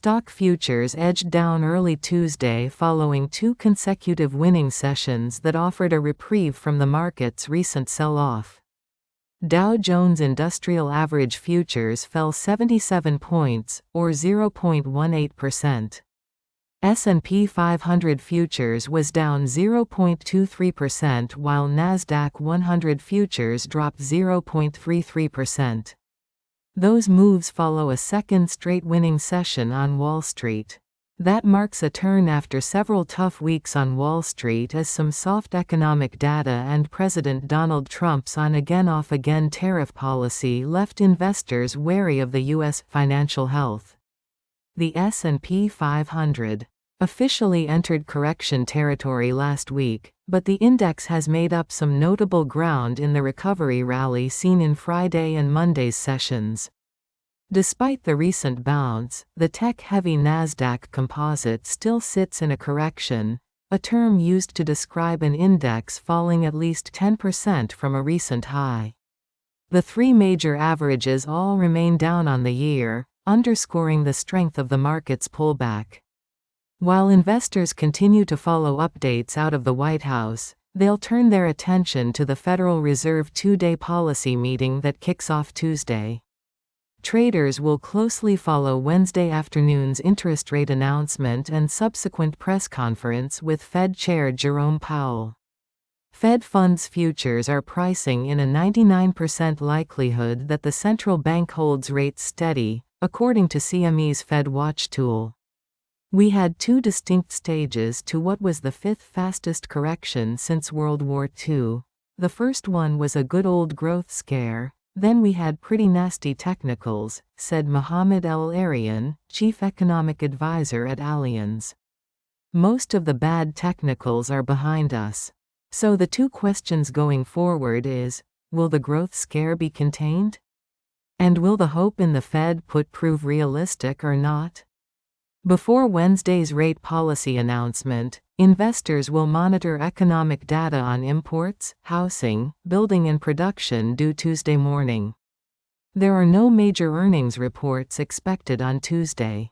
Stock futures edged down early Tuesday following two consecutive winning sessions that offered a reprieve from the market's recent sell-off. Dow Jones Industrial Average futures fell 77 points, or 0.18%. S&P 500 futures was down 0.23% while Nasdaq 100 futures dropped 0.33%. Those moves follow a second straight winning session on Wall Street. That marks a turn after several tough weeks on Wall Street as some soft economic data and President Donald Trump's on-again off-again tariff policy left investors wary of the U.S. financial health. The S&P 500 officially entered correction territory last week, but the index has made up some notable ground in the recovery rally seen in Friday and Monday's sessions. Despite the recent bounce, the tech-heavy Nasdaq Composite still sits in a correction, a term used to describe an index falling at least 10% from a recent high. The three major averages all remain down on the year, underscoring the strength of the market's pullback. While investors continue to follow updates out of the White House, they'll turn their attention to the Federal Reserve two-day policy meeting that kicks off Tuesday. Traders will closely follow Wednesday afternoon's interest rate announcement and subsequent press conference with Fed Chair Jerome Powell. Fed funds futures are pricing in a 99% likelihood that the central bank holds rates steady, according to CME's Fed Watch tool. We had two distinct stages to what was the fifth fastest correction since World War II. The first one was a good old growth scare, then we had pretty nasty technicals, said Mohamed El-Arian, chief economic advisor at Allianz. Most of the bad technicals are behind us. So the two questions going forward is, will the growth scare be contained? And will the hope in the Fed put prove realistic or not? Before Wednesday's rate policy announcement, investors will monitor economic data on imports, housing, building and production due Tuesday morning. There are no major earnings reports expected on Tuesday.